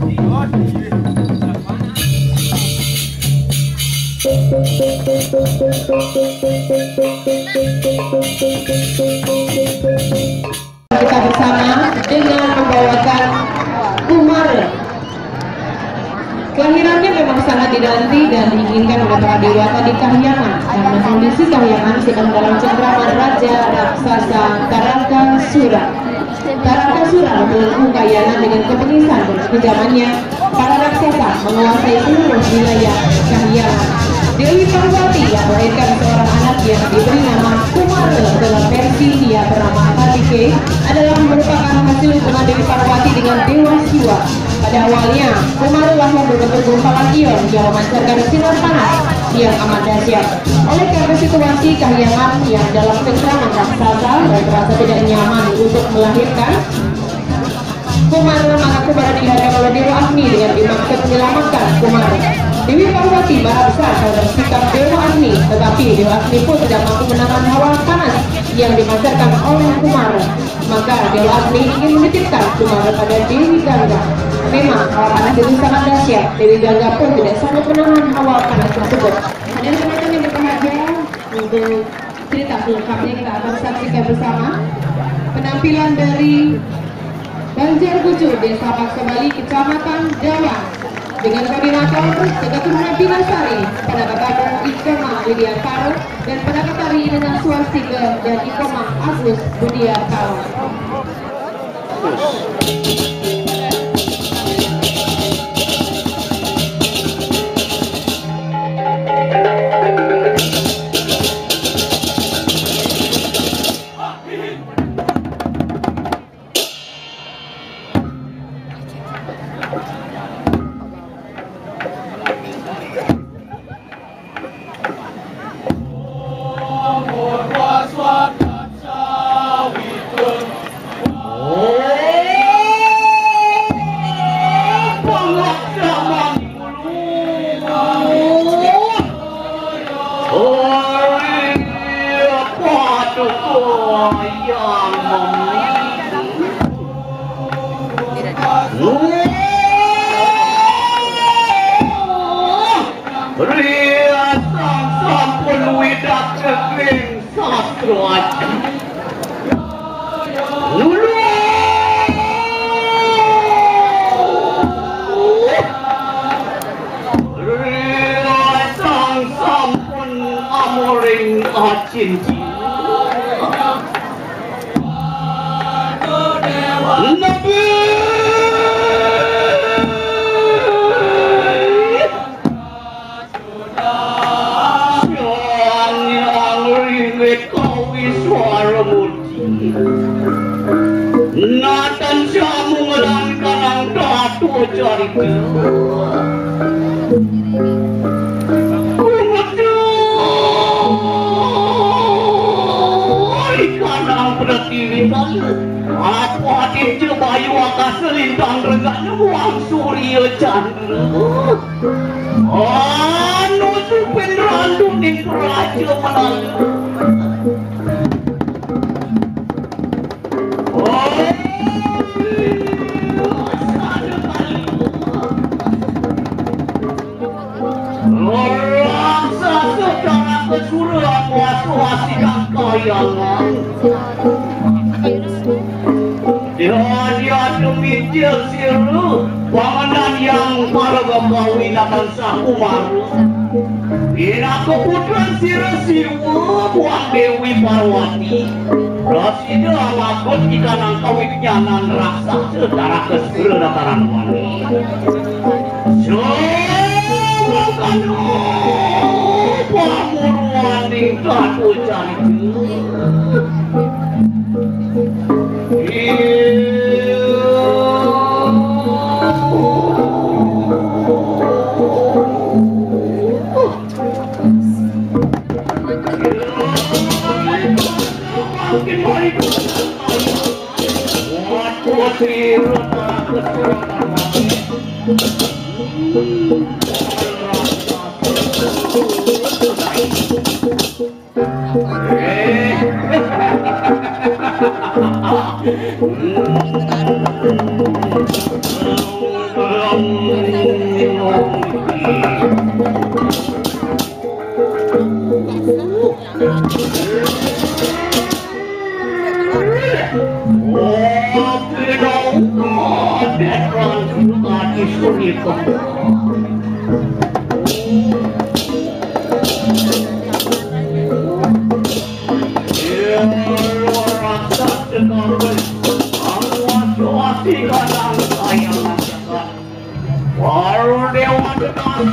Kita bersama dengan membawakan Kumar. Kelahirannya memang sangat dinanti dan diinginkan oleh para dewata di Kahyangan karena kondisi Kahyangan sedang dalam cengkraman Raja Raksasa Tarakasura. Tarakasura membelenggu Kahyangan dengan kebengisan dan kekejamannya. Para raksasa menguasai seluruh wilayah Kahyangan. Dewi Parwati yang melahirkan seorang anak yang diberi nama Kumar dalam versi dia bernama Kartike adalah merupakan hasil hubungan Dewi Parwati dengan Dewa Siwa. Pada awalnya, Kumar lahir berbentuk gumpalan ion yang memancarkan sinar panas yang amat dahsyat. Oleh karena situasi Kahyangan yang dalam cengkraman raksasa dan merasa tidak nyaman untuk melahirkan, Kumar maka Kumar dilahirkan oleh Dewa Agni dengan dimaksud menyelamatkan Kumar. Dewi Parwati marah besar terhadap sikap Dewa Agni, tetapi Dewa Agni pun tidak mampu menahan hawa panas yang dipancarkan oleh Kumar. Maka Dewa Agni ingin menitipkan Kumar pada Dewi Gangga. Memang hawa panas itu sangat dahsyat. Dewi Gangga pun tidak sanggup menahan hawa panas tersebut. Dan teman-teman yang berbahagia, untuk cerita selengkapnya kita akan saksikan bersama penampilan dari Banjarbucu, Desa Paksebali, Kecamatan Dawan, dengan koordinator Segaturna Binasari, pendapat Ikoma Widiantaro, dan pendapat tari dengan Swastika dan Ikoma Agus Budiantaro. Natan jamu melangkan ang datu cari ikan ang pertiwitan aku hati cebayu akas selintang reganya buang surya chandra anu supin randu ning raja menang. Surah puas-puasi dan kayangan dia demikian siru panganan yang marga kawinakan sa Kumar ina keputusan siru buang Dewi Parwati rasida lakon kita nang kawinyanan raksa secara kesura dataran wani pamuruaning datu cari suri ko. Baru dewa dengan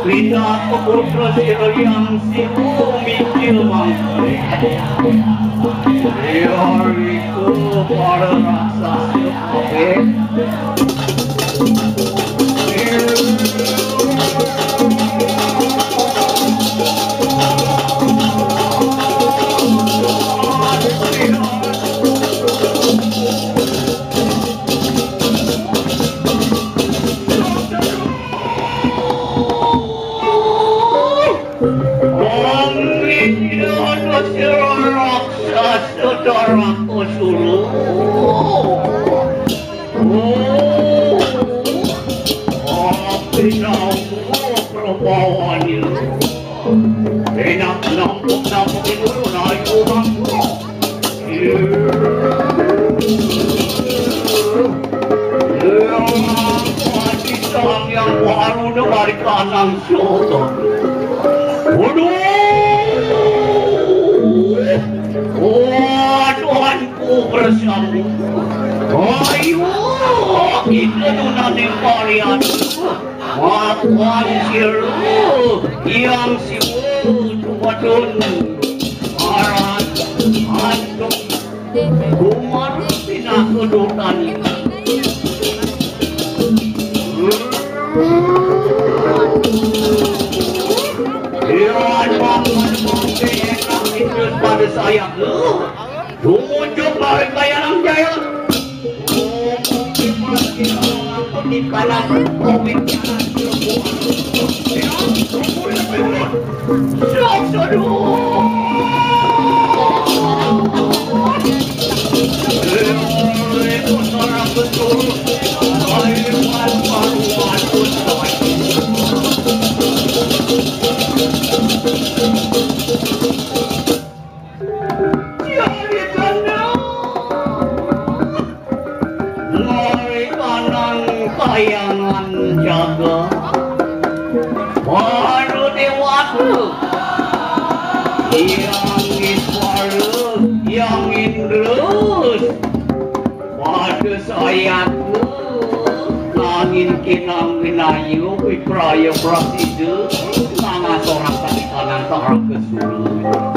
lidah putra yang siku mikir mangkri Yoriku para rasa sepet saudaraku suruh tapi namu perbawaannya enak nampuk dulu naik rumahku Pakistan yang baru dari kanan soto waduh Tuhanku bersama ayo kita nanti kalian makan siru yang sibuk wadon arat andung kumar pindah kedutan pada saya tunjuk balik bayaran jaya di kanan covid kayangan jaga baru dewasa yang iswara yang indrus pada sayangku angin kinang winayu wipraya prasida nama seorang tadi kanan seorang kesuruh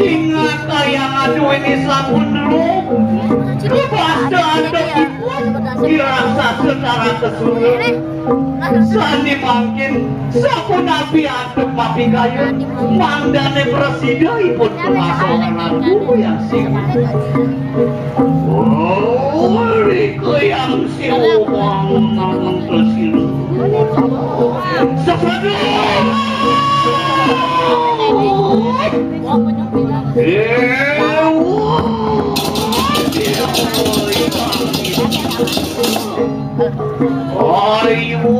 Jingat kayak aduh ini sabun dulu Kepada anda dirasa secara keseluruhan Sani makin sabun nabi aduk papi kayu Mandane presiden pun kemasokan aku yang sibuk Oh, Riko yang sibuk Mangan tersilu Sepadu Ayo,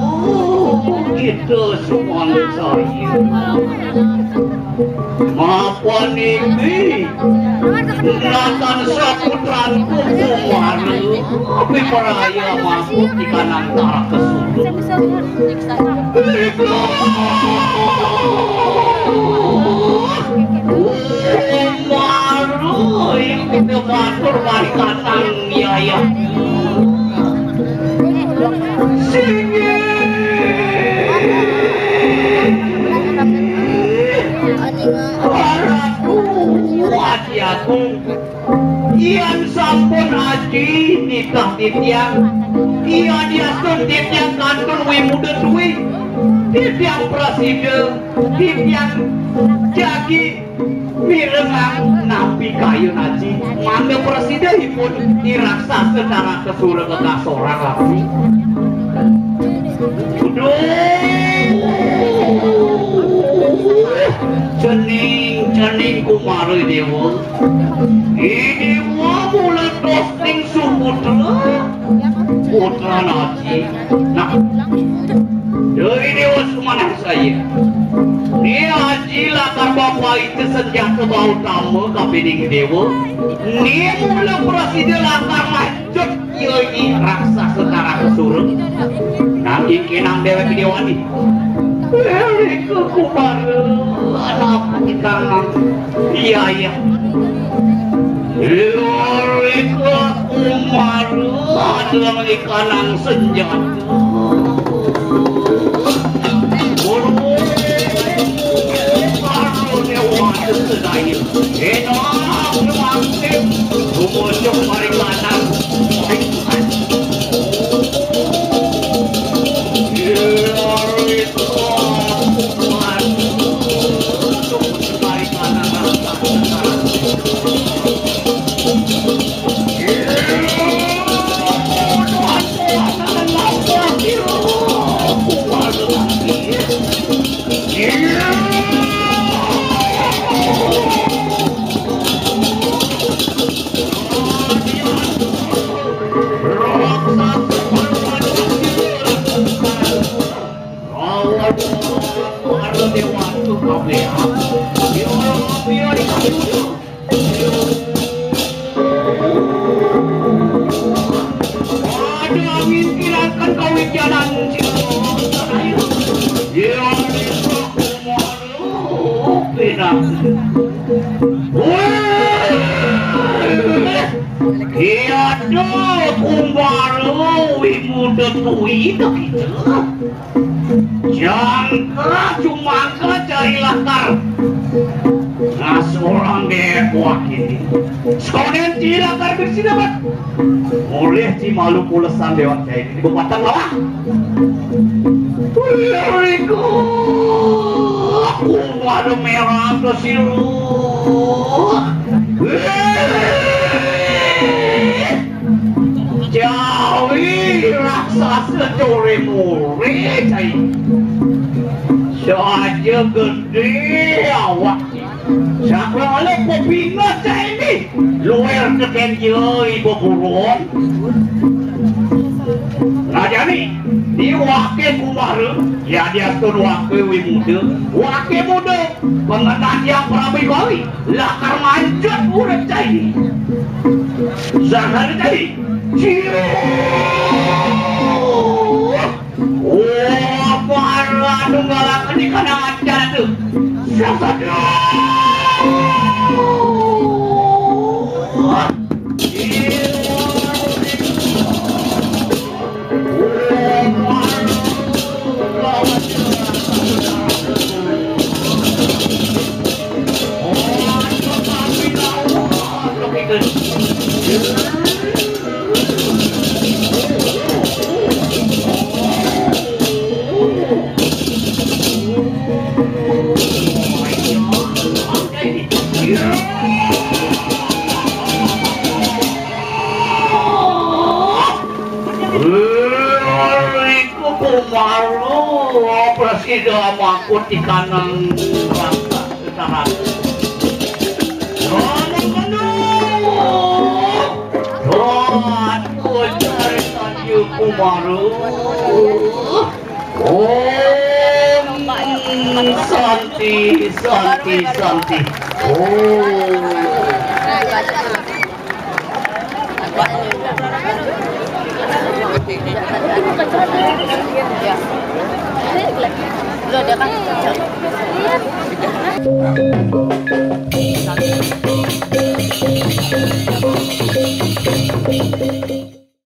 itu semua saya. Maafkan ini, Nathan Saputranku Kumaru, tapi peraya masuk di kanan tarak Kumaru, yang kita matur mari katang yaya. Ian sampun aji nikah titiang Ian diasun titiang kantun wimuda duwi titiang presiden titiang jagi mirengang nabi kayu aji mana presiden pun diraksa secara kesurah kekasorang lagi cening Kumaru dewa dewa mulai tosting putra naji nah dari dewa semanang saya ini aji latar bapak itu sejak sebau tamu kapeding dewa ini mulai presiden latar macut yoi raksa setara kesuruh nanti kenang dewa dewa nih Eriko Kumaru anak kita iya Eriko Kumaru adalah ikan senjata Buru Kumaru dewa sedaya enak mantap rumojok marikanan Kumaru wimuda tuwi gitu jangka cuma cari latar nah seorang dewak ini sekolah di latar bersih dapat oleh di malu pulesan dewan kayak ini bupatan bawah Eriko Kumaru merah kesiru Jawi raksasa core more cai saja gede awak siapa oleh popingat cai ini luar keken jauh buron raja ni di wakil Kumaru ya dia tu wakil muda pengenaan yang perabai kali lakar manjat udah cai Zahar tadi oh parah nunggalakan di kanan ajar tu siapa tu Kumaru presiden makut di kanan rasa secara aku cari tadi Kumaru. Om Santi Santi Santi. Udah dia kan.